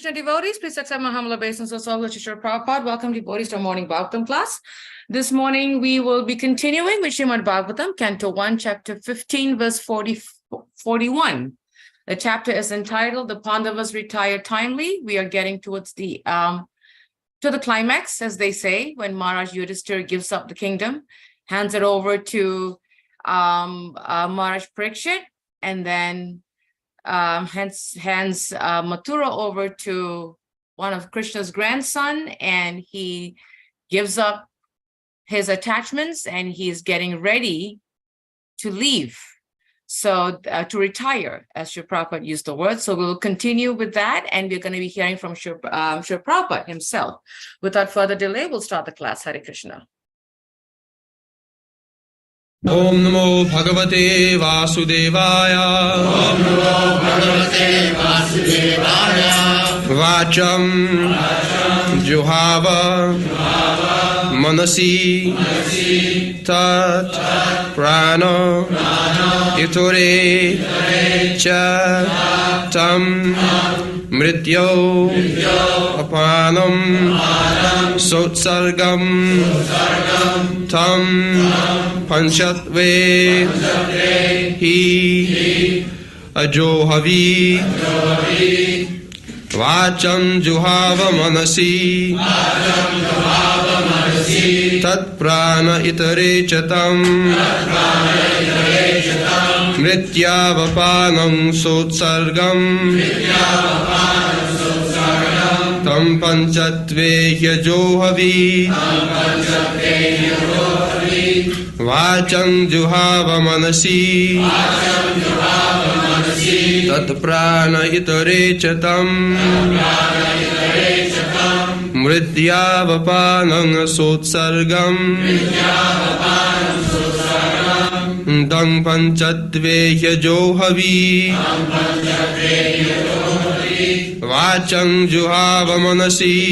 Krishna devotees, please accept my humble obeisances of HDG Srila Prabhupada. Welcome devotees to our morning Bhagavatam class. This morning we will be continuing with Srimad Bhagavatam, Canto 1, Chapter 15, verse 41. The chapter is entitled, The Pandavas Retire Timely. We are getting towards the climax, as they say, when Maharaj Yudhishthira gives up the kingdom, hands it over to Maharaj Parikshit, and then hands Mathura over to one of Krishna's grandson, and he gives up his attachments and he's getting ready to leave. So to retire, as Srila Prabhupada used the word. So we'll continue with that, and we're going to be hearing from Srila Prabhupada himself. Without further delay, we'll start the class. Hare Krishna. Om Namo Bhagavate Vasudevaya. Om Namo Bhagavate Vasudevaya. Vacham Juhava Manasi Tat Prana Iture Cha Tam Mrityo Apanam Sotsargam Tam Panchatve Hi Ajohavi Vacham Juhava Manasi Tat Prana Itare Chatam Mrityavapanam Sotsargam Tam Panchatve Yajohavi Vacham Juhava Manasi Tat Prana Itare Chatam Mrityavapanam Sotsargam Dang Panchatve Yajohavi Vacham Juhava Manasi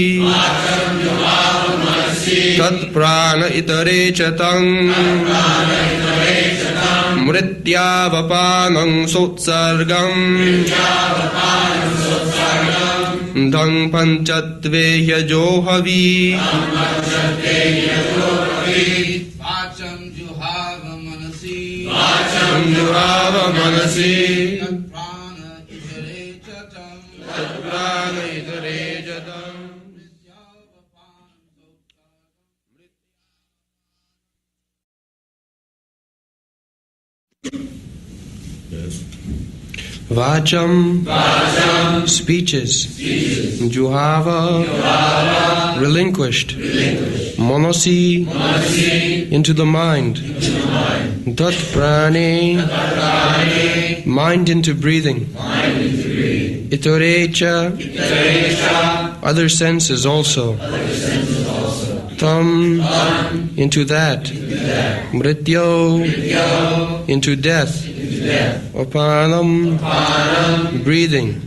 Tat Prana Itare Chatam Mrityavapanam Sotsargam Dang Panchatve Yajohavi Vacham Juhava Manasi Juhava Manasi Tat Prana Itare Chatam Vacham, speeches. Juhava, relinquished. Manasi, into the mind. Tat prane, mind into breathing. Itorecha, other senses also. Tam, into that. Mrityo, into death. Apanam, breathing.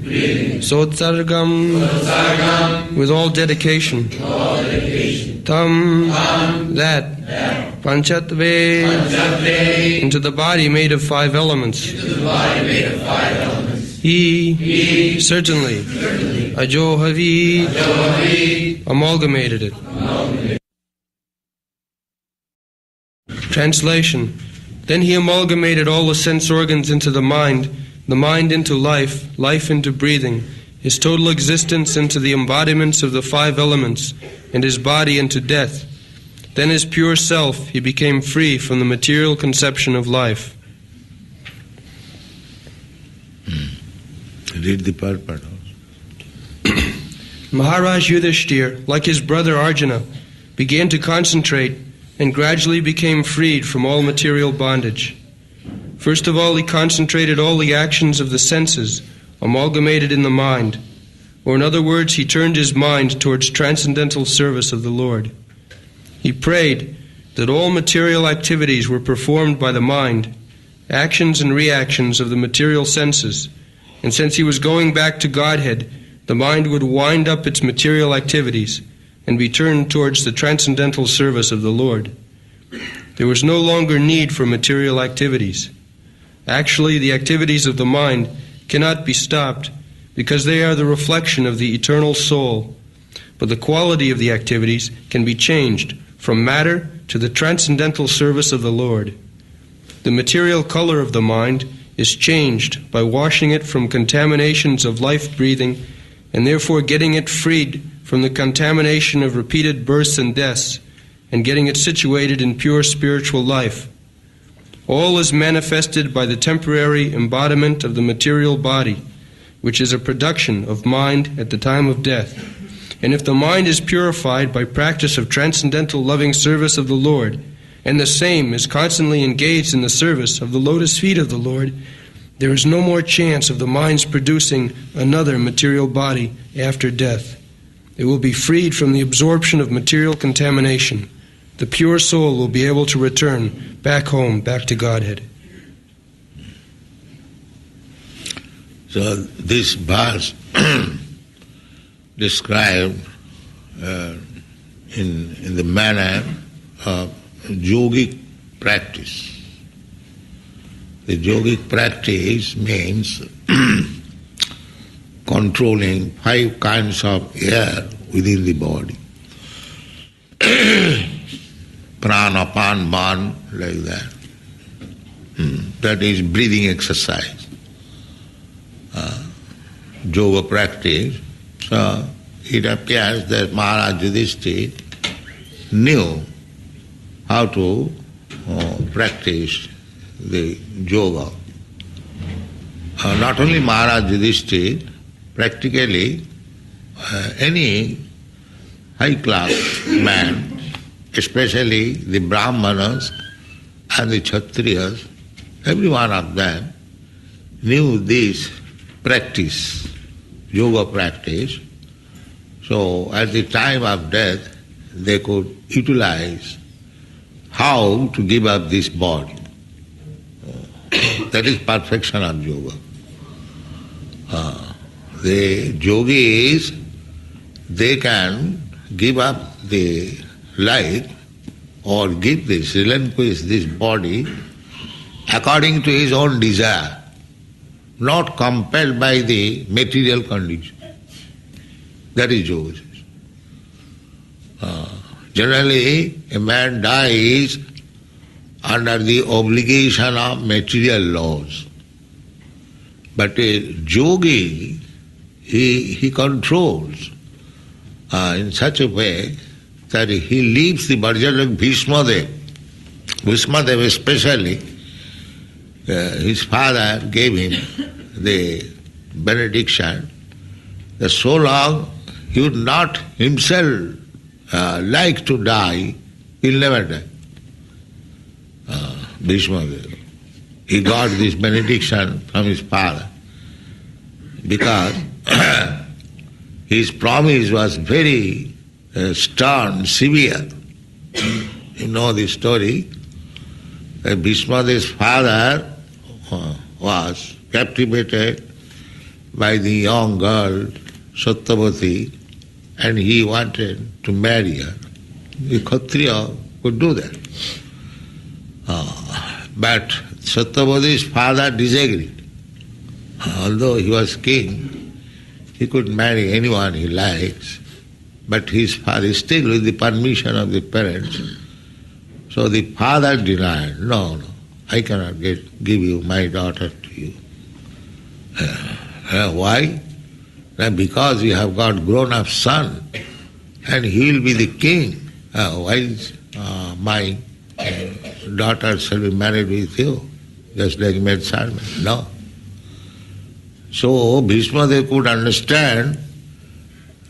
Sotsargam, with all dedication. Tam, that. Panchatve, into the body made of 5 elements. He, certainly. Ajohavi, amalgamated it. Translation. Then he amalgamated all the sense organs into the mind into life, life into breathing, his total existence into the embodiments of the 5 elements, and his body into death. Then as pure self, he became free from the material conception of life. Read the part also. Maharaj Yudhishthira, like his brother Arjuna, began to concentrate and gradually became freed from all material bondage. First of all, he concentrated all the actions of the senses, amalgamated in the mind, or in other words, he turned his mind towards transcendental service of the Lord. He prayed that all material activities were performed by the mind, actions and reactions of the material senses, and since he was going back to Godhead, the mind would wind up its material activities and be turned towards the transcendental service of the Lord. There was no longer need for material activities. Actually, the activities of the mind cannot be stopped because they are the reflection of the eternal soul. But the quality of the activities can be changed from matter to the transcendental service of the Lord. The material color of the mind is changed by washing it from contaminations of life-breathing and therefore getting it freed from the contamination of repeated births and deaths and getting it situated in pure spiritual life. All is manifested by the temporary embodiment of the material body, which is a production of mind at the time of death. And if the mind is purified by practice of transcendental loving service of the Lord, and the same is constantly engaged in the service of the lotus feet of the Lord, there is no more chance of the mind's producing another material body after death. It will be freed from the absorption of material contamination. The pure soul will be able to return back home, back to Godhead. So this verse described in the manner of yogic practice. The yogic practice means controlling 5 kinds of air within the body. Prana, Apan, Man, like that. That is breathing exercise. Yoga practice. So it appears that Maharaj Yudhishthira knew how to practice the yoga. Not only Maharaj Yudhishthira, practically any high-class man, especially the Brahmanas and the Kshatriyas, every one of them knew this practice, yoga practice. So at the time of death, they could utilize how to give up this body. That is perfection of yoga. The yogis, they can give up the life or give this, relinquish this body according to his own desire, not compelled by the material condition. That is yoga. Generally, a man dies under the obligation of material laws. But a yogi, he controls in such a way that he leaves the body, just like Bhishmadev. Bhishmadev especially, his father gave him the benediction that so long he would not himself like to die, he'll never die. Bhishmadev. He got this benediction from his father because his promise was very stern, severe. You know the story. Bhishmadev's father was captivated by the young girl Satyavati and he wanted to marry her. The Kshatriya could do that. But Satyavati's father disagreed. Although he was king, he could marry anyone he likes, but his father, still with the permission of the parents. So the father denied, no, I cannot give you my daughter to you. Why? Because you have got grown-up son and he will be the king. Why my daughter shall be married with you, just like maid servant? No. So Bhishma, they could understand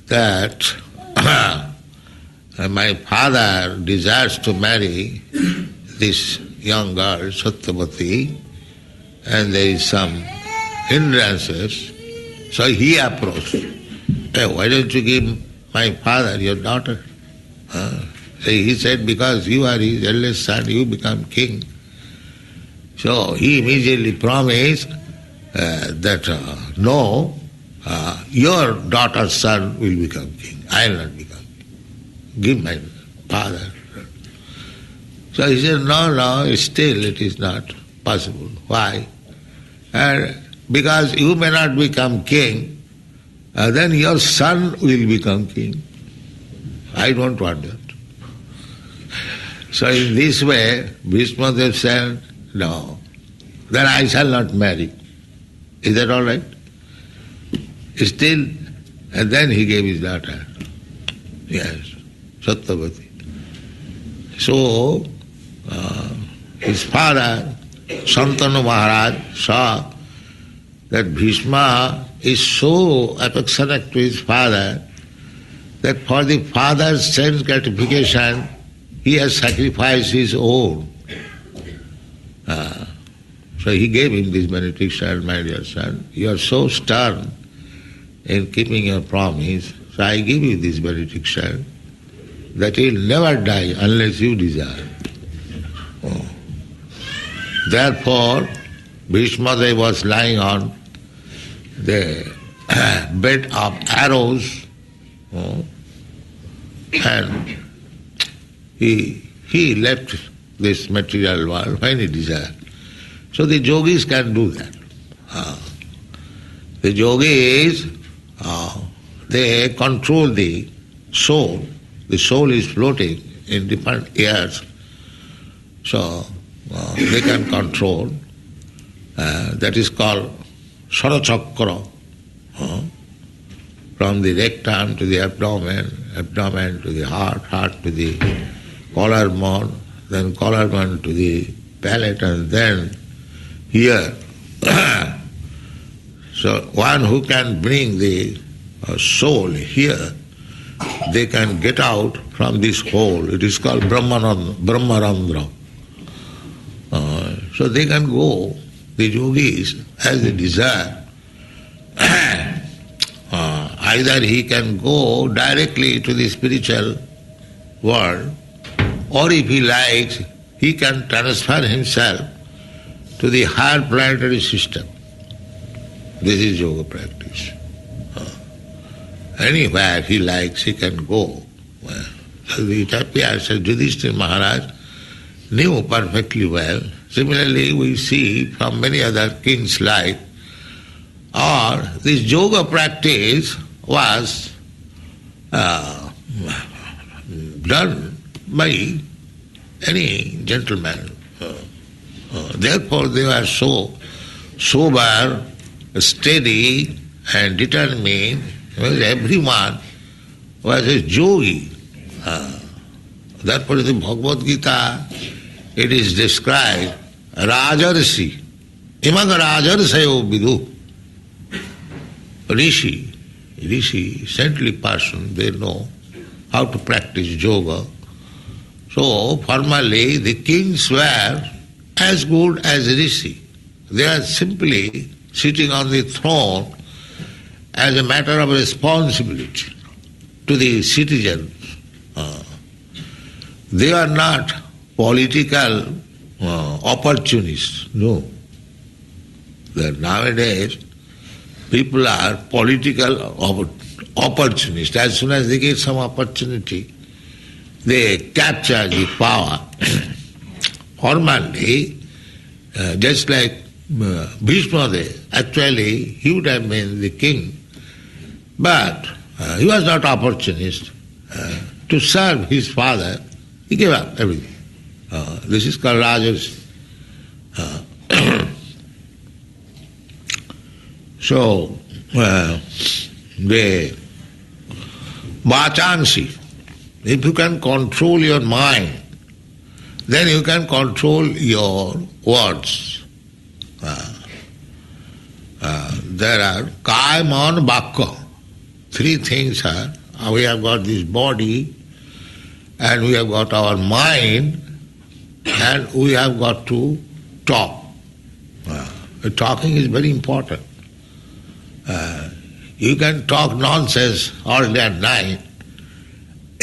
that my father desires to marry this young girl, Satyavati, and there is some hindrances. So he approached, hey, why don't you give my father your daughter? So he said, because you are his eldest son, you become king. So he immediately promised that no, your daughter's son will become king. I will not become king. Give my father. So he said, no, still it is not possible. Why? Because you may not become king, then your son will become king. I don't want that. So in this way, Bhishma said, no, then I shall not marry. Is that all right? Still, and then he gave his daughter. Yes, Satyavati. So, his father, Santanu Maharaj, saw that Bhishma is so affectionate to his father that for the father's sense gratification, he has sacrificed his own. So he gave him this benediction, my dear son. You are so stern in keeping your promise, so I give you this benediction that he will never die unless you desire. Therefore, Bhishma was lying on the bed of arrows, and he left this material world when he desired. So the yogis can do that. The yogis, they control the soul. The soul is floating in different airs. So they can control. That is called Sarachakra. From the rectum to the abdomen, abdomen to the heart, heart to the collarbone, then collarbone to the palate, and then here. So one who can bring the soul here, they can get out from this hole. It is called Brahmarandra. So they can go, the yogis, as they desire. Either he can go directly to the spiritual world, or if he likes, he can transfer himself to the higher planetary system. This is yoga practice. Anywhere he likes, he can go. So it appears that Yudhishthira Maharaj knew perfectly well. Similarly, we see from many other kings' life, or this yoga practice was done by any gentleman. Therefore, they were so sober, steady, and determined. Everyone was a yogi. Therefore, in the Bhagavad Gita, it is described, Rajarsi, Imag Rajarsayo Vidu. Rishi, saintly person, they know how to practice yoga. So, formerly, the kings were as good as Rishi. They are simply sitting on the throne as a matter of responsibility to the citizens. They are not political opportunists, no. Nowadays, people are political opportunists. As soon as they get some opportunity, they capture the power. Formerly, just like Bhishma, actually he would have been the king, but he was not opportunist. To serve his father, he gave up everything. This is called Rajas. So, the Vachansi, if you can control your mind, then you can control your words. There are Kaya, Man, Vakka. Three things are. We have got this body, and we have got our mind, and we have got to talk. Talking is very important. You can talk nonsense all day and night,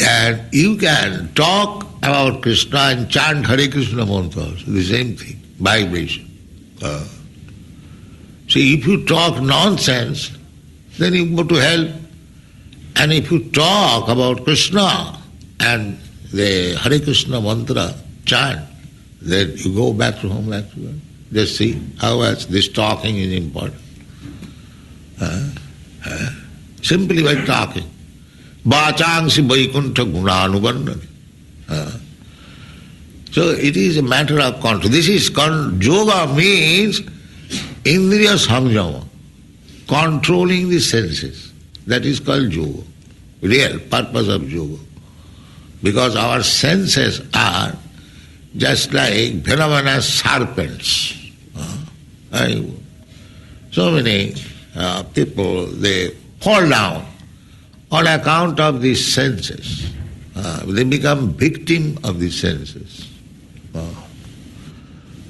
and you can talk about Krishna and chant Hare Krishna mantra, the same thing, vibration. See, if you talk nonsense, then you go to hell. And if you talk about Krishna and the Hare Krishna mantra chant, then you go back to home like that. Just see how much this talking is important. simply by talking. Vachangsi Vaikuntha Gunanugandhani. So it is a matter of control. This is yoga means indriya samyama, controlling the senses. That is called yoga, real purpose of yoga. Because our senses are just like venomous serpents. So many people, they fall down on account of these senses. They become victim of these senses.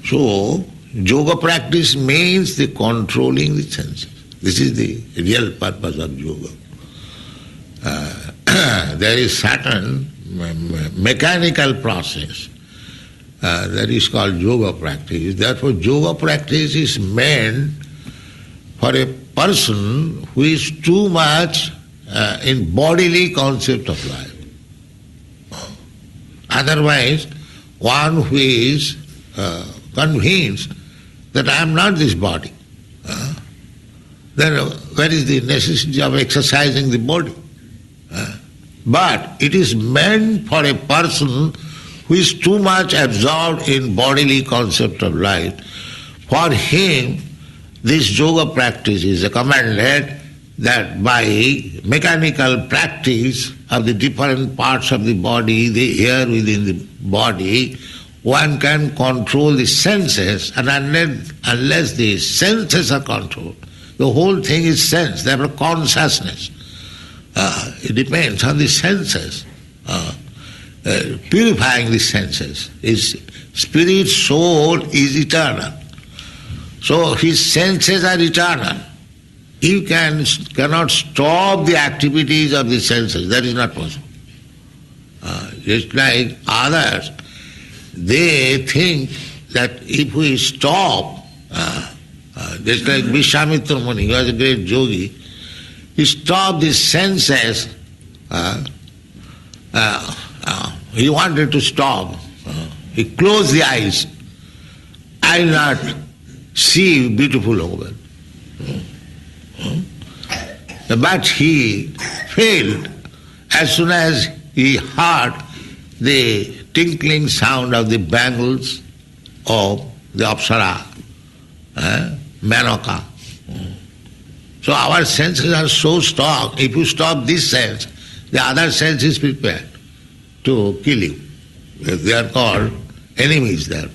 So, yoga practice means the controlling the senses. This is the real purpose of yoga. There is certain mechanical process that is called yoga practice. Therefore, yoga practice is meant for a person who is too much in bodily concept of life. Otherwise, one who is convinced that I am not this body, then where is the necessity of exercising the body? But it is meant for a person who is too much absorbed in bodily concept of life. For him, this yoga practice is recommended, that by mechanical practice of the different parts of the body, the air within the body, one can control the senses, and unless the senses are controlled, the whole thing is sense, therefore consciousness. It depends on the senses. Purifying the senses. His spirit soul is eternal. So his senses are eternal. You cannot stop the activities of the senses. That is not possible. Just like others, they think that if we stop, just like Vishwamitra Muni, he was a great yogi, he stopped the senses, he wanted to stop. He closed the eyes. I will not see beautiful woman. But he failed as soon as he heard the tinkling sound of the bangles of the Apsara, Manoka. So our senses are so strong, if you stop this sense, the other sense is prepared to kill you. They are called enemies there.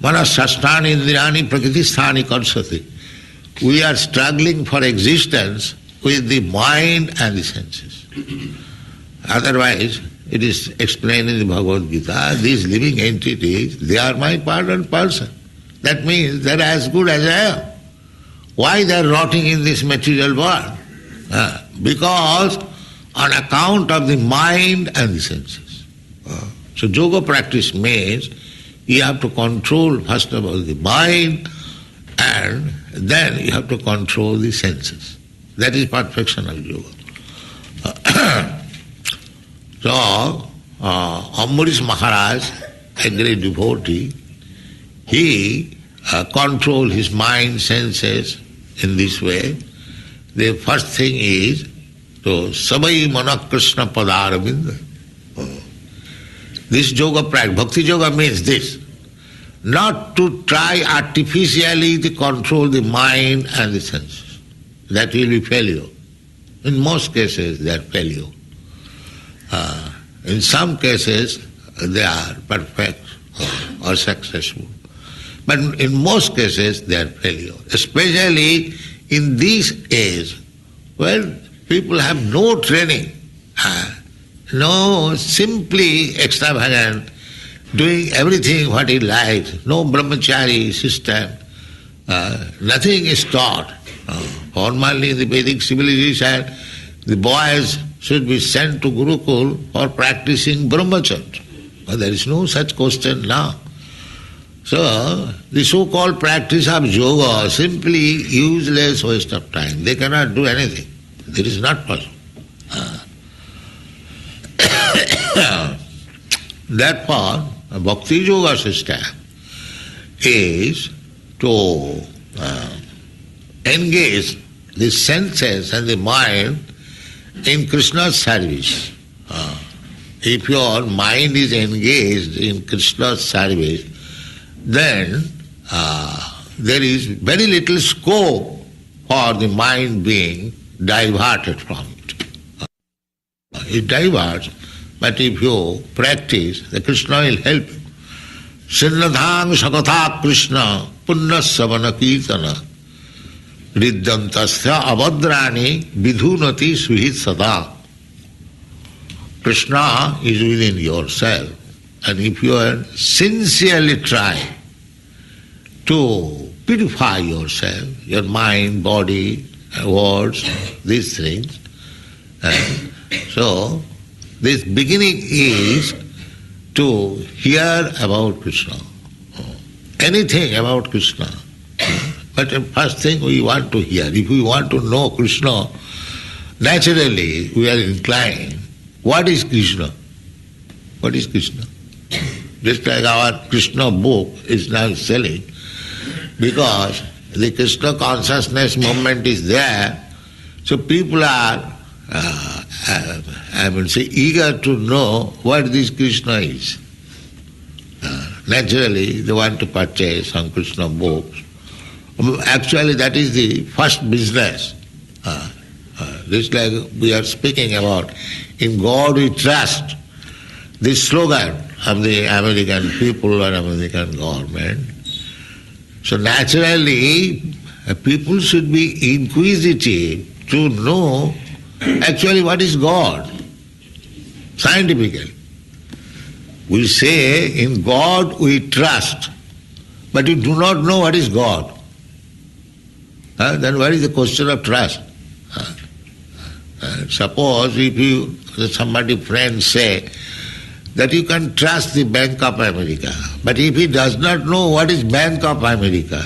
Manas sastani indriyani prakritisthani karsati. We are struggling for existence with the mind and the senses. Otherwise, it is explained in the Bhagavad Gita, these living entities, they are my part and person. That means they are as good as I am. Why they are rotting in this material world? Because on account of the mind and the senses. So yoga practice means you have to control first of all the mind, and then you have to control the senses. That is perfection of yoga. So, Ambarish Maharaj, a great devotee, he controlled his mind, senses in this way. The first thing is to Sabai Mana Krishna Padaravinda. This yoga practice, bhakti yoga means this. Not to try artificially to control the mind and the senses. That will be failure. In most cases, they are failure. In some cases, they are perfect or successful. But in most cases, they are failure. Especially in this age, where people have no training, no simply extravagant, doing everything what he likes, no brahmachari system, nothing is taught. Formerly in the Vedic civilization, the boys should be sent to Gurukul for practicing brahmacharya. But there is no such question now. So, the so-called practice of yoga, simply useless waste of time. They cannot do anything. It is not possible. Therefore, a bhakti yoga system is to engage the senses and the mind in Krishna's service. If your mind is engaged in Krishna's service, then there is very little scope for the mind being diverted from it. It diverts, but if you practice, the Krishna will help you. Sinnadhang sakatha Krishna punna savana kirtana riddhantasya avadrani vidhunati suhit sada. Krishna is within yourself, and if you are sincerely trying to purify yourself, your mind, body, words, these things, so this beginning is to hear about Krishna, anything about Krishna. But the first thing we want to hear, if we want to know Krishna, naturally we are inclined. What is Krishna? What is Krishna? Just like our Krishna book is now selling, because the Krishna consciousness movement is there, so people are, eager to know what this Krishna is. Naturally, they want to purchase some Krishna books. Actually, that is the first business. Just like we are speaking about, in God we trust, this slogan of the American people or American government. So naturally, people should be inquisitive to know actually what is God, scientifically. We say in God we trust, but we do not know what is God. Then what is the question of trust? Suppose if somebody friend say that you can trust the Bank of America, but if he does not know what is Bank of America,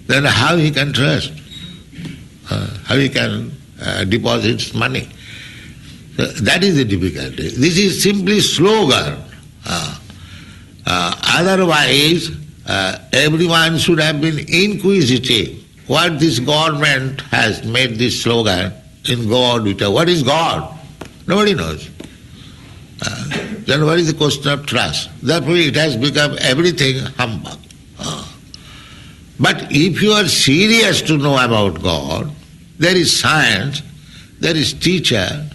then how he can trust? How he can deposit money? So that is the difficulty. This is simply slogan. Otherwise, everyone should have been inquisitive. What this government has made this slogan, in God we trust. What is God? Nobody knows. Then what is the question of trust? Therefore it has become everything humbug. But if you are serious to know about God, there is science, there is teacher,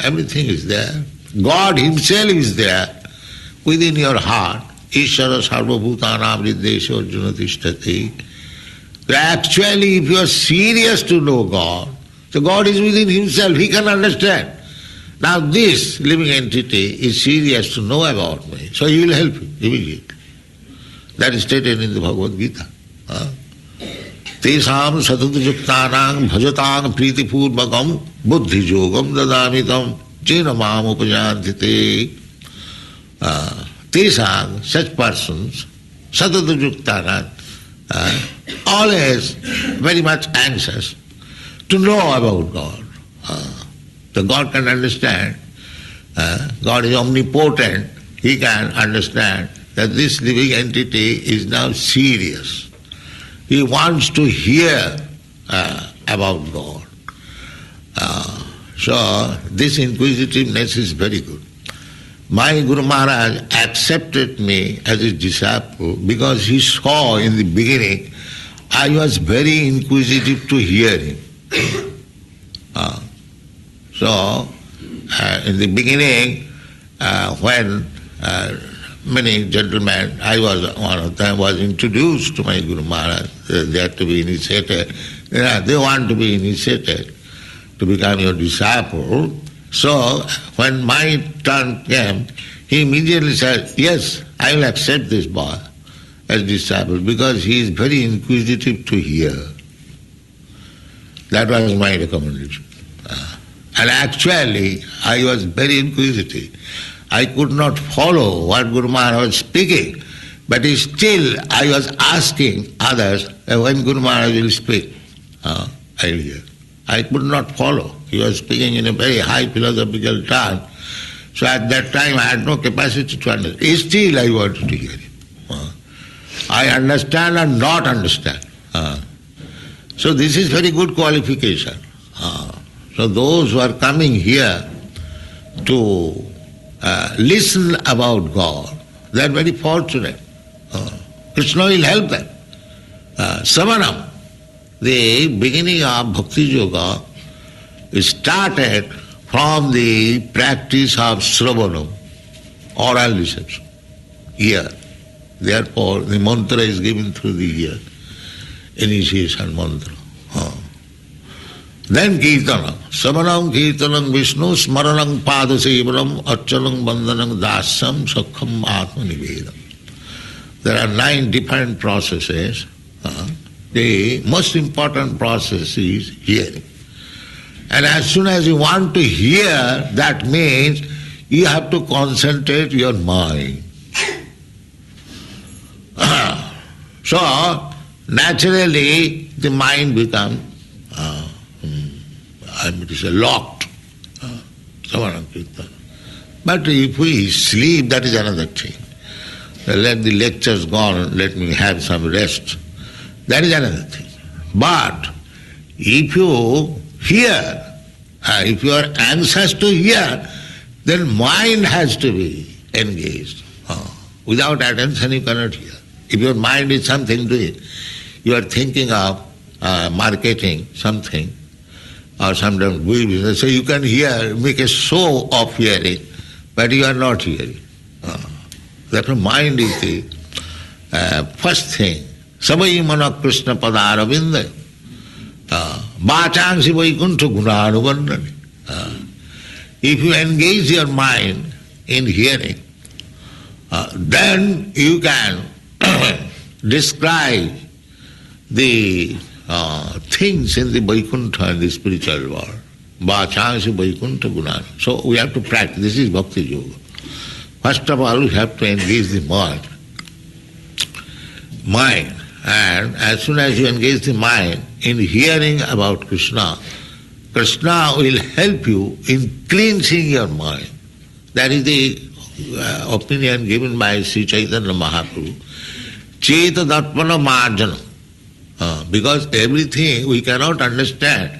everything is there. God himself is there within your heart. Ishara sarvabhutanam riddesho junatishthati. Actually, if you are serious to know God, so God is within himself, he can understand. Now this living entity is serious to know about me, so he will help you immediately. That is stated in the Bhagavad Gita. Tesam satadujuktanang bhajatang pritipurvakam buddhijogam dadamitam jena mam upajantite. Tesam, such persons, satadujuktanang, always very much anxious to know about God. So God can understand. God is omnipotent. He can understand that this living entity is now serious. He wants to hear about God. So this inquisitiveness is very good. My Guru Maharaj accepted me as his disciple because he saw in the beginning I was very inquisitive to hear him. So in the beginning, when many gentlemen, I was one of them, was introduced to my Guru Maharaj, they had to be initiated. They want to be initiated to become your disciple. So when my turn came, he immediately said, yes, I will accept this boy as disciple because he is very inquisitive to hear. That was my recommendation. And actually, I was very inquisitive. I could not follow what Guru Maharaj was speaking, but still I was asking others when Guru Maharaj will speak. I will hear. I could not follow. He was speaking in a very high philosophical tone. So at that time I had no capacity to understand. Still I wanted to hear him. I understand and not understand. So this is very good qualification. So those who are coming here to listen about God, they are very fortunate. Krishna will help them. Savanam, the beginning of Bhakti Yoga, started from the practice of Sravanam, oral reception, ear. Therefore, the mantra is given through the ear, initiation mantra. Then Kirtanam. Savanam Kirtanam Vishnu Smaranam Padasevanam Archanam Bandhanam Dasam Sakham Atma Nivedam. There are 9 different processes. The most important process is hearing. And as soon as you want to hear, that means you have to concentrate your mind. So, naturally, the mind becomes locked. But if we sleep, that is another thing. Let the lectures go on, let me have some rest. That is another thing. But if you hear, if you are anxious to hear, then mind has to be engaged. Without attention you cannot hear. If your mind is something doing, you are thinking of marketing something, or sometimes business, so you can hear, make a show of hearing, but you are not hearing. Therefore mind is the first thing. Savai mana Krishna padaravinda bachangsi vaikuntha gunanuvandani. If you engage your mind in hearing, then you can describe the things in the Vaikuntha and the spiritual world. Vachangsi Vaikuntha Gunana. So we have to practice. This is Bhakti Yoga. First of all, we have to engage the mind. And as soon as you engage the mind in hearing about Krishna, Krishna will help you in cleansing your mind. That is the opinion given by Sri Chaitanya Mahaprabhu. Cheta Datmana Marjana. Because everything we cannot understand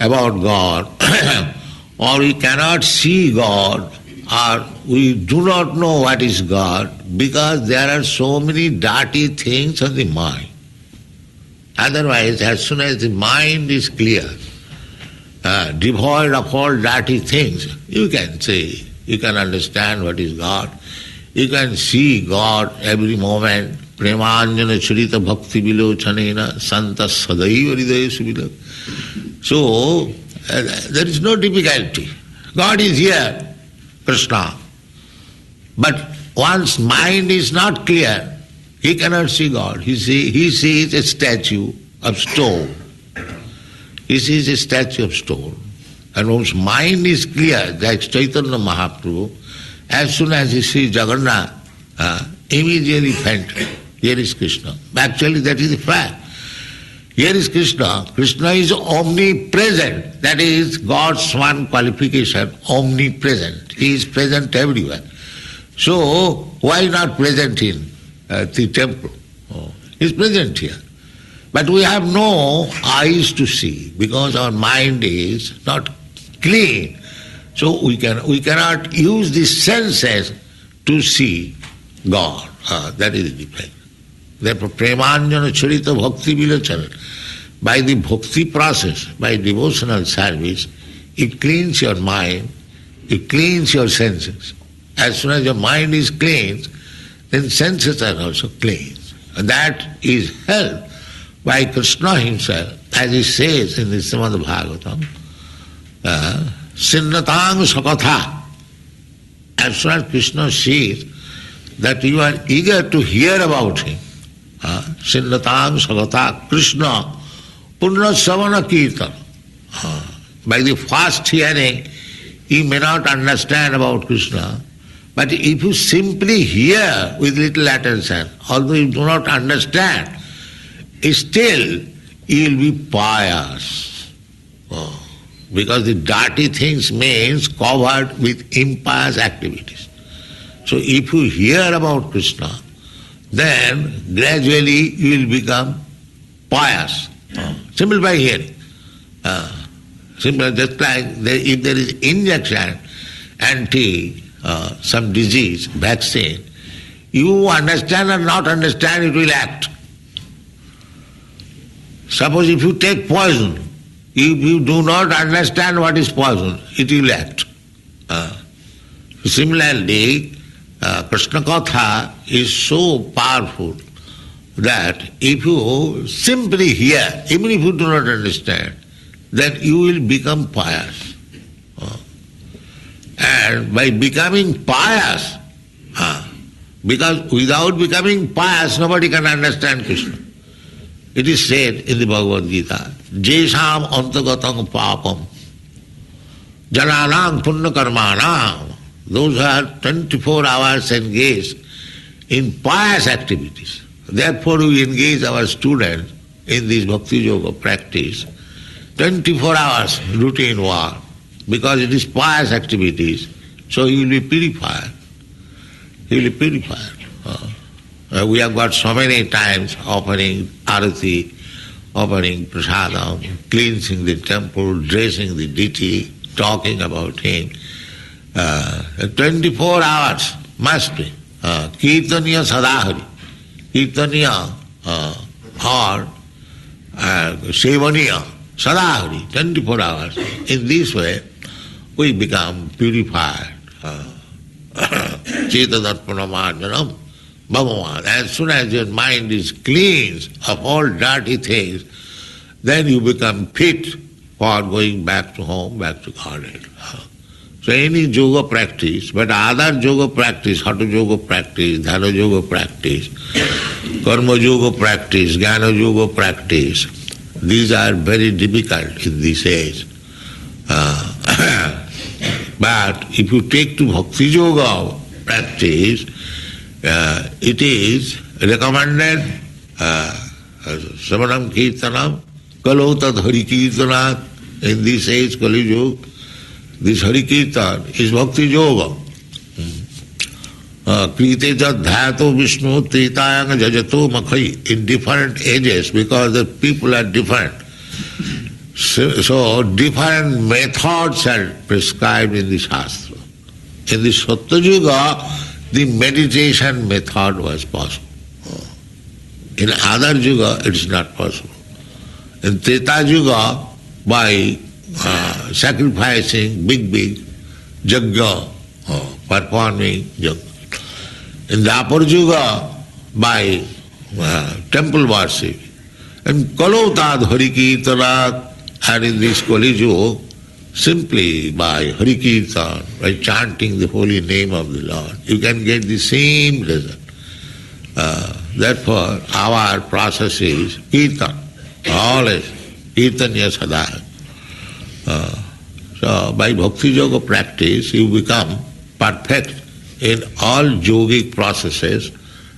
about God, or we cannot see God, or we do not know what is God, because there are so many dirty things on the mind. Otherwise, as soon as the mind is clear, devoid of all dirty things, you can say, you can understand what is God. You can see God every moment. Premanjana Charita Bhakti Vilochanena Santa Sadaiva Hridaya Subila. So, there is no difficulty. God is here, Krishna. But one's mind is not clear, he cannot see God. He sees a statue of stone. He sees a statue of stone. And one's mind is clear, like Chaitanya Mahaprabhu, as soon as he sees Jagannath, immediately fainted. Here is Krishna. Actually, that is the fact. Here is Krishna. Krishna is omnipresent. That is God's one qualification, omnipresent. He is present everywhere. So, why not present in the temple? He is present here. But we have no eyes to see because our mind is not clean. So we cannot use the senses to see God. That is the defect. Therefore, premanjana charita bhakti vilachana. By the bhakti process, by devotional service, it cleans your mind, it cleans your senses. As soon as your mind is cleansed, then senses are also cleansed. And that is helped by Krishna himself, as he says in the Srimad Bhagavatam, Sinnatang Sakatha. As soon as Krishna sees that you are eager to hear about him, Sinnatang Sakatha Krishna Purna Savana Kirtan. By the fast hearing, you may not understand about Krishna, but if you simply hear with little attention, although you do not understand, still you will be pious. Because the dirty things means covered with impious activities. So if you hear about Krishna, then gradually you will become pious. Simple by hearing. Simple, just like if there is injection, anti some disease, vaccine, you understand or not understand, it will act. Suppose if you take poison, if you do not understand what is poison, it will act. Similarly, Krishna Katha is so powerful that if you simply hear, even if you do not understand, then you will become pious. And by becoming pious, because without becoming pious, nobody can understand Krishna. It is said in the Bhagavad Gita, Jesham antagatam papam, jananam punya karmanam, those who are 24 hours engaged in pious activities. Therefore we engage our students in this bhakti yoga practice, 24 hours routine work, because it is pious activities, so he will be purified. He will be purified. We have got so many times offering arati, offering prasadam, cleansing the temple, dressing the deity, talking about him. 24 hours must be. Kirtaniya sadahari. Kirtaniya or sevaniya sadahari, 24 hours. In this way, we become purified. Chetadarpanamarjanam bhagavan. As soon as your mind is cleansed of all dirty things, then you become fit for going back to home, back to Godhead. So any yoga practice, but other yoga practice, hatha yoga practice, dhyana yoga practice, karma yoga practice, jnana yoga practice, these are very difficult in this age. But if you take to bhakti yoga practice, it is recommended Samanam Kirtanam, Kalotad Hari Kirtanat, in this age, Kali Yuga. This Hari Kirtan is bhakti yoga. Krite jat dhyato Vishnu tritayang jajato makhai, in different ages, because the people are different. So different methods are prescribed in the Shastra. In the Satya Yuga, the meditation method was possible. In other Yuga, it is not possible. In Treta Yuga, by sacrificing big yajna, performing yajna. In Dwapar Yuga, by temple worship. And Kalotad Hari Kirtanat, and in this Kali Yuga, simply by Hari Kirtan, by chanting the holy name of the Lord, you can get the same result. Therefore, our process is Kirtan, always Kirtanya Sadhana. So by bhakti yoga practice, you become perfect in all yogic processes,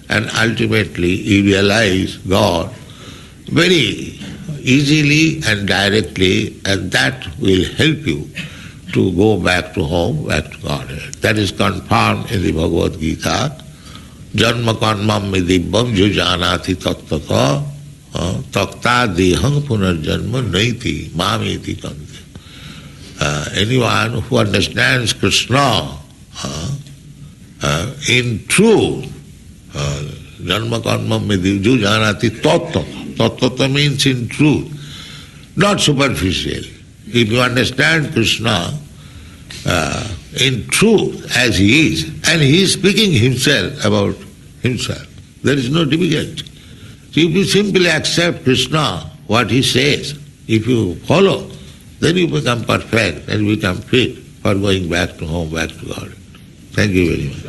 and ultimately you realize God very easily and directly, and that will help you to go back to home, back to Godhead. That is confirmed in the Bhagavad Gita. Janma karmam dibbam jujanati tattaka takta deham punarjanma naiti mamiti kante. Anyone who understands Krishna in truth, janma karmam jujanati tattaka. Tattva means in truth, not superficially. If you understand Krishna in truth as he is, and he is speaking himself about himself, there is no difficulty. So if you simply accept Krishna, what he says, if you follow, then you become perfect and become fit for going back to home, back to God. Thank you very much.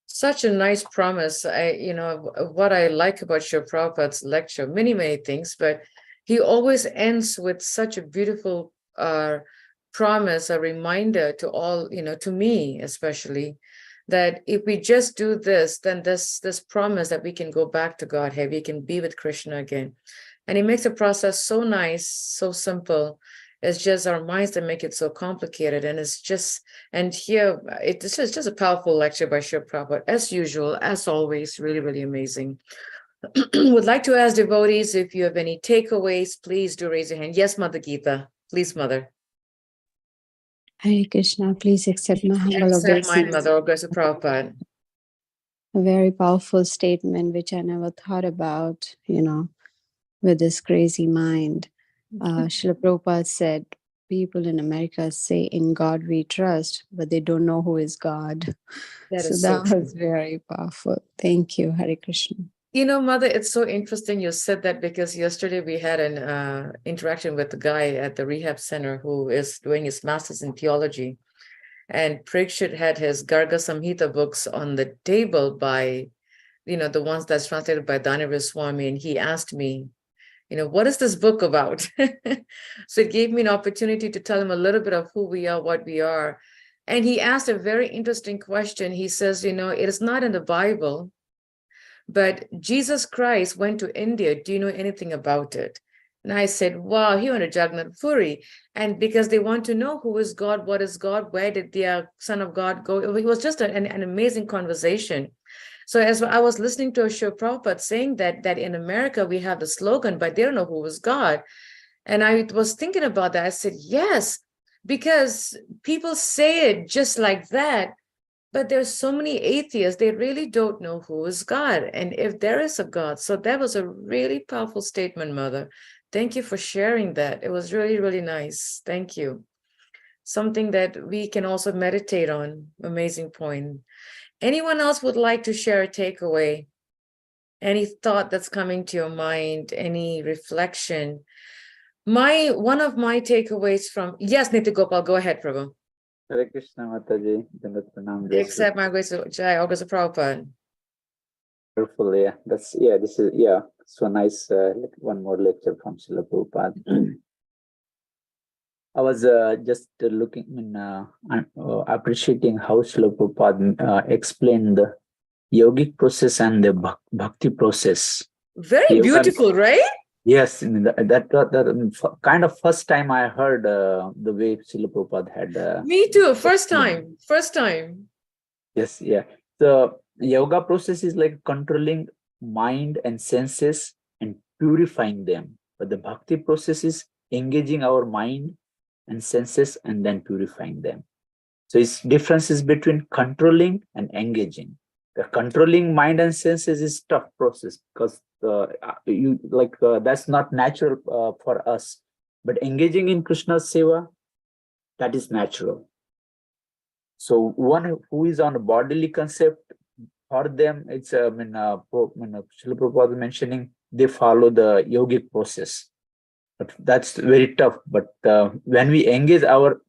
Such a nice promise. What I like about Srila Prabhupada's lecture, many things, but he always ends with such a beautiful promise, a reminder to all, to me especially, that if we just do this, then this promise that we can go back to Godhead, we can be with Krishna again. And he makes the process so nice, so simple. It's just our minds that make it so complicated. And it's just, and here, this is just a powerful lecture by Srila Prabhupada, as usual, as always, really amazing. Would like to ask devotees if you have any takeaways, please do raise your hand. Yes, Mother Geeta. Please, Mother. Hare Krishna, please accept my humble Accept mine, obeisance. Mother. Grace of Prabhupada. A very powerful statement which I never thought about, with this crazy mind. Srila Prabhupada said, people in America say, in God we trust, but they don't know who is God. That So is that so was true. very powerful. Thank you, Hare Krishna. Mother, it's so interesting you said that because yesterday we had an interaction with the guy at the rehab center who is doing his master's in theology. And Prakshit had his Garga Samhita books on the table by, the ones that's translated by Dhanavir Swami. And he asked me, what is this book about? So it gave me an opportunity to tell him a little bit of who we are, what we are. And he asked a very interesting question. He says, it is not in the Bible, but Jesus Christ went to India. Do you know anything about it? And I said, wow, he went to Jagannath Puri. And because they want to know who is God, what is God, where did the Son of God go? It was just an amazing conversation. So as I was listening to Srila Prabhupada saying that in America we have the slogan, but they don't know who is God. And I was thinking about that. I said, yes, because people say it just like that. But there's so many atheists, they really don't know who is God and if there is a God. So that was a really powerful statement, Mother. Thank you for sharing that. It was really, really nice. Thank you. Something that we can also meditate on. Amazing point. Anyone else would like to share a takeaway? Any thought that's coming to your mind? Any reflection? One of my takeaways from, yes, Nitya Gopal, go ahead, Prabhu. Hare Krishna Mataji, Dandat Pranam, Jai Shri Accept my grace, Jai, all grace of Prabhupada. Wonderful, yeah. This is so nice. One more lecture from Srila Prabhupada. I was just looking appreciating how Srila Prabhupada explained the yogic process and the bhakti process. Very beautiful, right? Yes, that kind of first time I heard the way Srila Prabhupada had. Me too. First time. Yes, yeah. The yoga process is like controlling mind and senses and purifying them. But the bhakti process is engaging our mind and senses and then purifying them. So it's differences between controlling and engaging. The controlling mind and senses is tough process because that's not natural for us. But engaging in Krishna's seva, that is natural. So one who is on a bodily concept, for them, it's Srila Prabhupada mentioning they follow the yogic process. But that's very tough. But when we engage our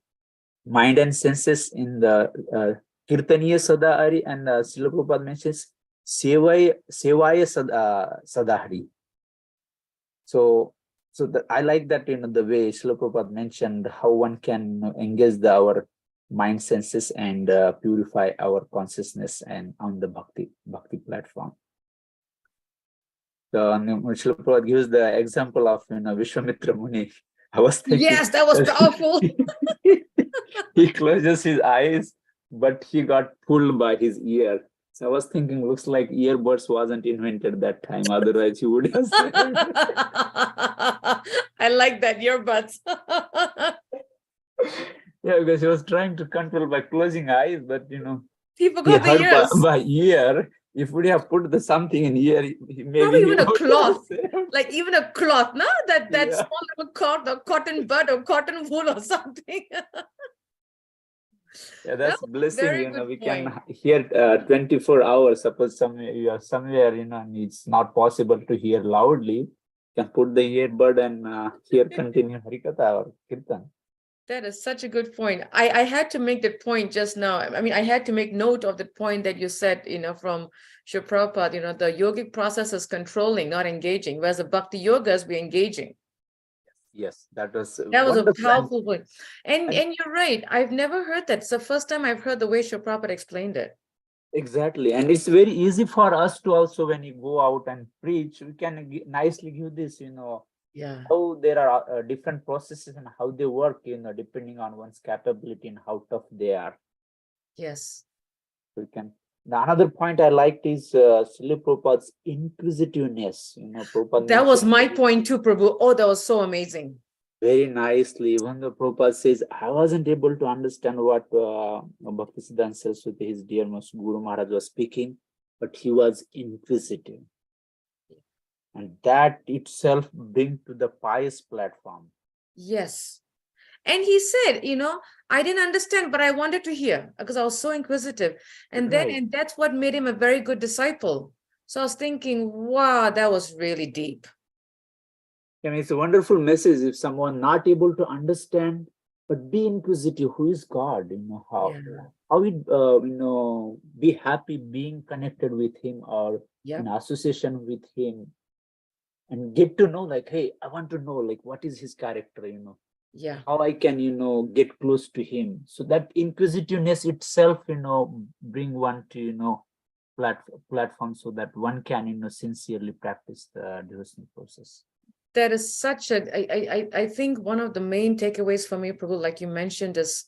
mind and senses in the Kirtaniya Sadahari, and Srila Prabhupada mentions Sevaya Sadahari. So I like that, the way Srila Prabhupada mentioned how one can engage our mind, senses, and purify our consciousness and on the bhakti platform. So Srila Prabhupada gives the example of Vishwamitra Muni. I was thinking, yes, that was powerful. He closes his eyes, but he got pulled by his ear. So I was thinking, looks like earbuds wasn't invented that time. Otherwise, he would have said. I like that, earbuds. Yeah, because he was trying to control by closing eyes, but he forgot the heard ears. by ear. If we have put something in ear, maybe probably even a would cloth, have said. like even a cloth, no? That Yeah. small little cotton bud or cotton wool or something. Yeah, that's blessing. very good We point. can hear 24 hours. Suppose you are somewhere, and it's not possible to hear loudly. You can put the earbud and hear continue Harikatha or Kirtan. That is such a good point. I had to make that point just now. I mean, I had to make note of the point that you said, from Srila Prabhupada, the yogic process is controlling, not engaging, whereas the bhakti yogas, we're engaging. Yes, that was a powerful point. And you're right. I've never heard that. It's the first time I've heard the way Srila Prabhupada explained it. Exactly. And it's very easy for us to also, when you go out and preach, we can nicely give this, Yeah. how there are different processes and how they work, depending on one's capability and how tough they are. Yes. We can The another point I liked is Srila Prabhupada's inquisitiveness. Prabhupada That was mentioned my point too, Prabhu. Oh, that was so amazing. very nicely. Even the Prabhupada says, I wasn't able to understand what Bhaktisiddhanta Saraswati, his dear most Guru Maharaj, was speaking, but he was inquisitive. And that itself brings to the pious platform. Yes. And he said, I didn't understand, but I wanted to hear because I was so inquisitive. And Right. and that's what made him a very good disciple. So I was thinking, wow, that was really deep. I mean, it's a wonderful message if someone not able to understand, but be inquisitive. Who is God? How we be happy being connected with Him or in association with Him, and get to know like, hey, I want to know like what is His character. How I can get close to Him. So that inquisitiveness itself bring one to platform so that one can sincerely practice the devotional process. That is such I think one of the main takeaways for me, Prabhu, like you mentioned, is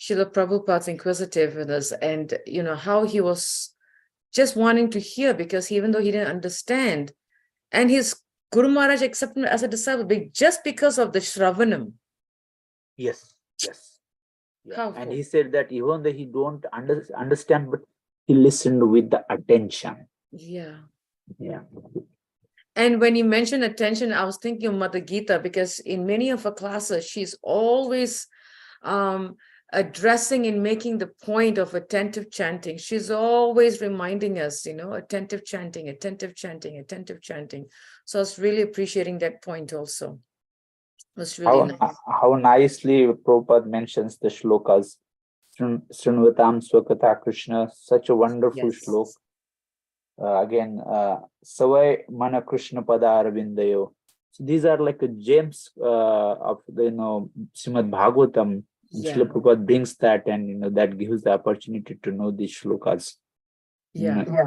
Srila Prabhupada's inquisitiveness and how he was just wanting to hear, because even though he didn't understand, and his Guru Maharaj accepted him as a disciple just because of the Shravanam. Yes. Yeah. And he said that even though he don't understand, but he listened with the attention. Yeah. And when you mentioned attention, I was thinking of Mother Gita, because in many of her classes, she's always addressing and making the point of attentive chanting. She's always reminding us, attentive chanting, attentive chanting, attentive chanting. So I was really appreciating that point also. It was really nice. How nicely Prabhupada mentions the shlokas. Srinvatam Swakata Krishna, such a wonderful shlok. Again, Savai Mana Krishna Pada Aravindayo. So these are like gems of the Srimad Bhagavatam. Srila Prabhupada brings that, and that gives the opportunity to know these shlokas.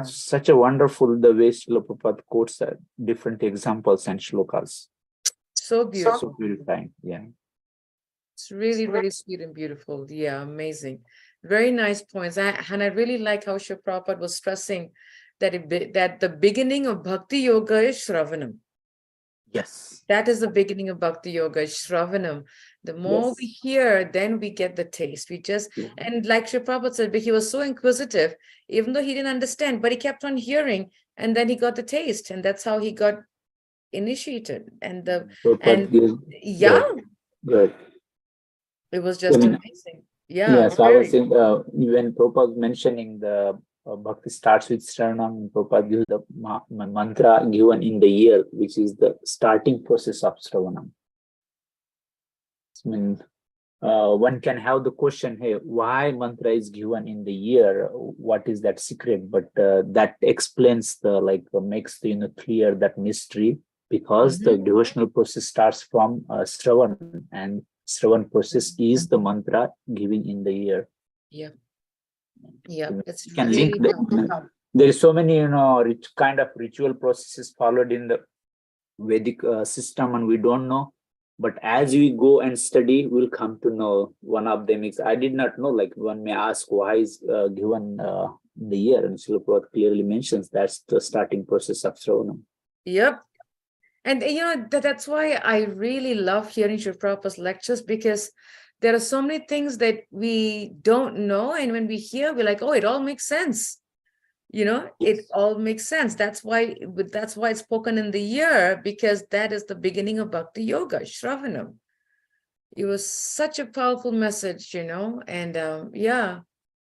Such a wonderful the way Srila Prabhupada quotes different examples and shlokas. So beautiful. So purifying. Yeah. It's really, really sweet and beautiful. Yeah, amazing. Very nice points. And I really like how Srila Prabhupada was stressing that the beginning of Bhakti Yoga is Shravanam. Yes. That is the beginning of Bhakti Yoga, Shravanam. The more we hear, then we get the taste. And like Srila Prabhupada said, he was so inquisitive, even though he didn't understand, but he kept on hearing, and then he got the taste, and that's how he got initiated. Good. It was just amazing. Yes, I was saying when Prabhupada was mentioning the Bhakti starts with Shravanam, Prabhupada gives the mantra given in the year, which is the starting process of Shravanam. I mean, one can have the question, hey, why mantra is given in the year? What is that secret? But that explains makes the clear that mystery, because the devotional process starts from Shravan, and Shravan process is the mantra given in the year. Yeah. It's can really link there is so many kind of ritual processes followed in the Vedic system, and we don't know, but as we go and study, we'll come to know. One of them is, I did not know, like one may ask why is given the year, and Srila Prabhupada clearly mentions that's the starting process of Shravanam. Yep. And that's why I really love hearing Srila Prabhupada's lectures, because there are so many things that we don't know, and when we hear, we're like, oh, it all makes sense. It all makes sense. That's why it's spoken in the year, because that is the beginning of Bhakti Yoga, Shravanam. It was such a powerful message, and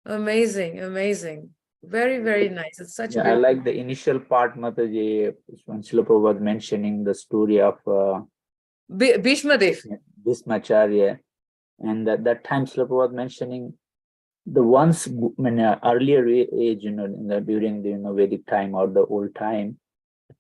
amazing. Very, very nice. It's such a I like the initial part, Mataji, when Srila Prabhupada mentioning the story of Bhishmadev. Bhishmacharya. And at that time, Srila Prabhupada mentioning the ones in earlier age, during the Vedic time or the old time,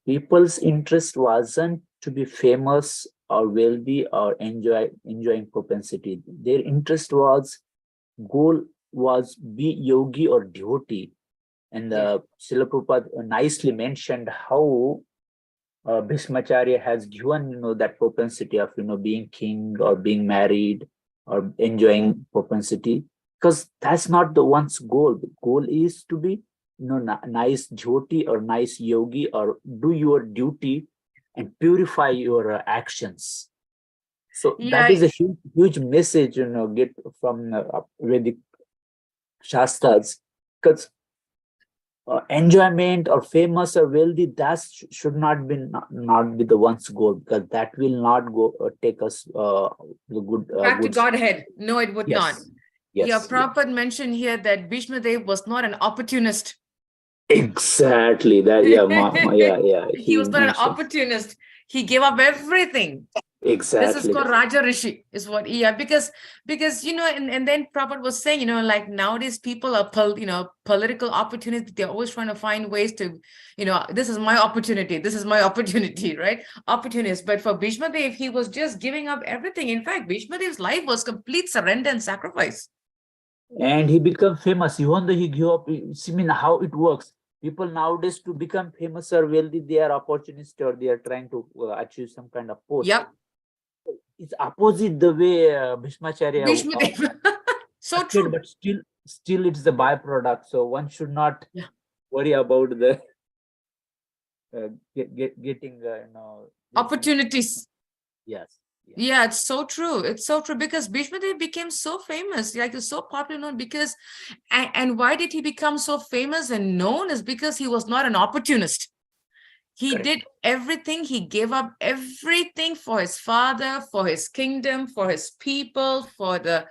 people's interest wasn't to be famous or wealthy or enjoying propensity. Their interest goal was be yogi or devotee. And Srila Prabhupada nicely mentioned how Bhishmacharya has given that propensity of being king or being married or enjoying propensity, because that's not the one's goal. The goal is to be nice jyoti or nice yogi, or do your duty and purify your actions. So that Yeah, is a huge message, get from Vedic Shastras, because enjoyment or famous or wealthy, that should not be the one's goal, because that will not go take us the back to good. Godhead. No, it would not. Yes, Yeah, yes, Prabhupada mentioned here that Bhishma Dev was not an opportunist. exactly that. Yeah, yeah. He He was not an mentioned opportunist. He gave up everything. This is exactly. called Raja Rishi, is what, yeah, because and then Prabhupada was saying, like nowadays people are political opportunities. They're always trying to find ways to, this is my opportunity, right? Opportunist. But for Bhishma Dev, he was just giving up everything. In fact, Bhishma Dev's life was complete surrender and sacrifice. And he become famous even though he grew up. See, mean how it works. People nowadays to become famous or wealthy, they are opportunist, or they are trying to achieve some kind of post. Yep. It's opposite the way Bhishmacharya Bhishma Dev. So acted, true. but still it's the byproduct. So one should not Yeah. worry about the getting Opportunities. Yes. Yeah, it's so true. It's so true because Bhishma Dev became so famous, like he's so popular known because, and why did he become so famous and known is because he was not an opportunist. He Correct. did everything. He gave up everything for his father, for his kingdom, for his people, for the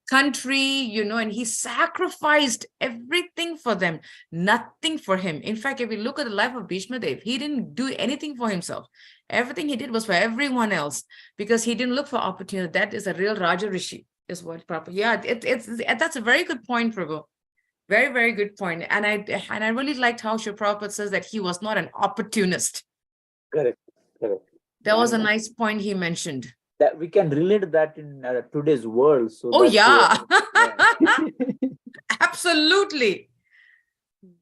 country, and he sacrificed everything for them, nothing for him. In fact, if we look at the life of Bhishma Dev, he didn't do anything for himself. Everything he did was for everyone else because he didn't look for opportunity. That is a real Raja Rishi, is what proper. Yeah, that's a very good point, Prabhu. Very, very good point. And I really liked how Srila Prabhupada says that he was not an opportunist. Correct. That was a And nice point he mentioned. that we can relate that in today's world. So Oh, yeah. yeah. Absolutely.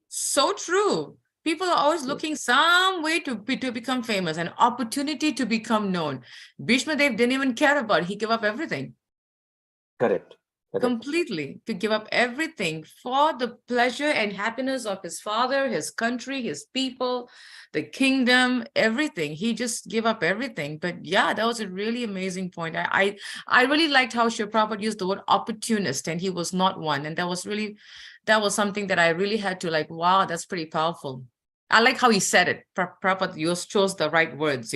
So true. People are always looking some way to become famous, an opportunity to become known. Bhishma Dev didn't even care about it. He gave up everything. Correct. Completely, to give up everything for the pleasure and happiness of his father, his country, his people, the kingdom, everything. He just gave up everything. But yeah, that was a really amazing point. I really liked how Srila Prabhupada used the word opportunist, and he was not one. And that was something that I really had to like, wow, that's pretty powerful. I like how he said it. Prabhupada chose the right words,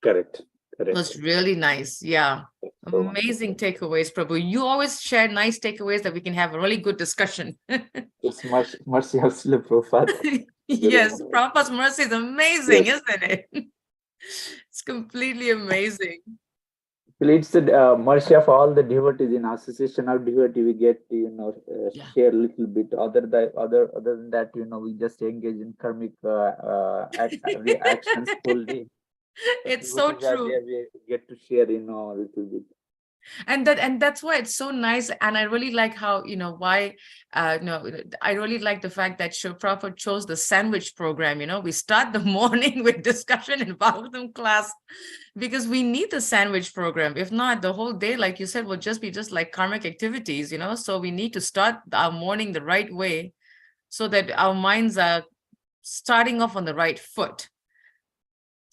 Correct. It was really nice. Yeah. Amazing takeaways, Prabhu. You always share nice takeaways that we can have a really good discussion. It's mercy of Srila Prabhupada. Yes, Prabhupada's mercy is amazing, isn't it? It's completely amazing. It's the mercy of all the devotees. In association of devotee, we get to share a little bit. Other than that, we just engage in karmic actions fully. It's so true. There, we get to share a little bit. And that's why it's so nice. And I really like how, why, I really like the fact that Srila Prabhupada chose the sandwich program. We start the morning with discussion in Bhagavatam class because we need the sandwich program. If not, the whole day, like you said, will just be just like karmic activities, so we need to start our morning the right way so that our minds are starting off on the right foot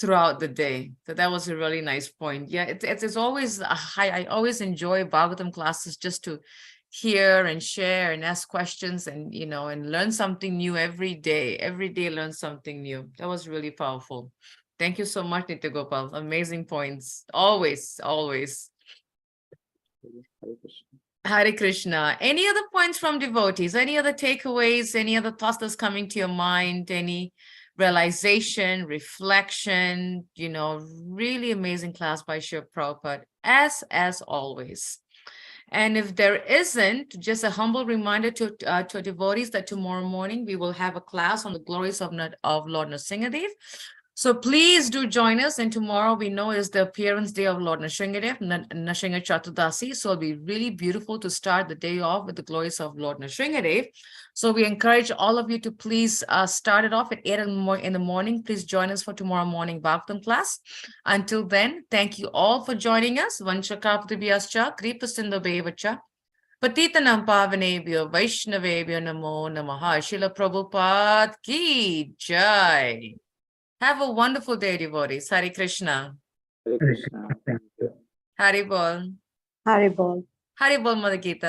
throughout the day. So that was a really nice point. Yeah, it's always I always enjoy Bhagavatam classes just to hear and share and ask questions and and learn something new every day. Every day learn something new. That was really powerful. Thank you so much, Nitya Gopal. Amazing points. Always. Hare Krishna. Any other points from devotees? Any other takeaways? Any other thoughts that's coming to your mind? Any realization, reflection, really amazing class by Srila Prabhupada, as always. And if there isn't, just a humble reminder to devotees that tomorrow morning we will have a class on the glories of Lord Nrsingadev. So please do join us. And tomorrow we know is the appearance day of Lord Nrsingadev, Nrsinga Chaturdasi. So it'll be really beautiful to start the day off with the glories of Lord Nrsingadev. So we encourage all of you to please start it off at 8 in the morning. Please join us for tomorrow morning Bhagavatam class. Until then, thank you all for joining us. Vanchakaptibhyascha, Kripasindobevacha, Patitanam Pavanebhyo Vaishnavebhyo Namo Namaha. Srila Prabhupada ki jai. Have a wonderful day, devotees. Hare Krishna. Hare Krishna. Thank you. Hari Bol. Haribol. Hari Bol, Mother Gita.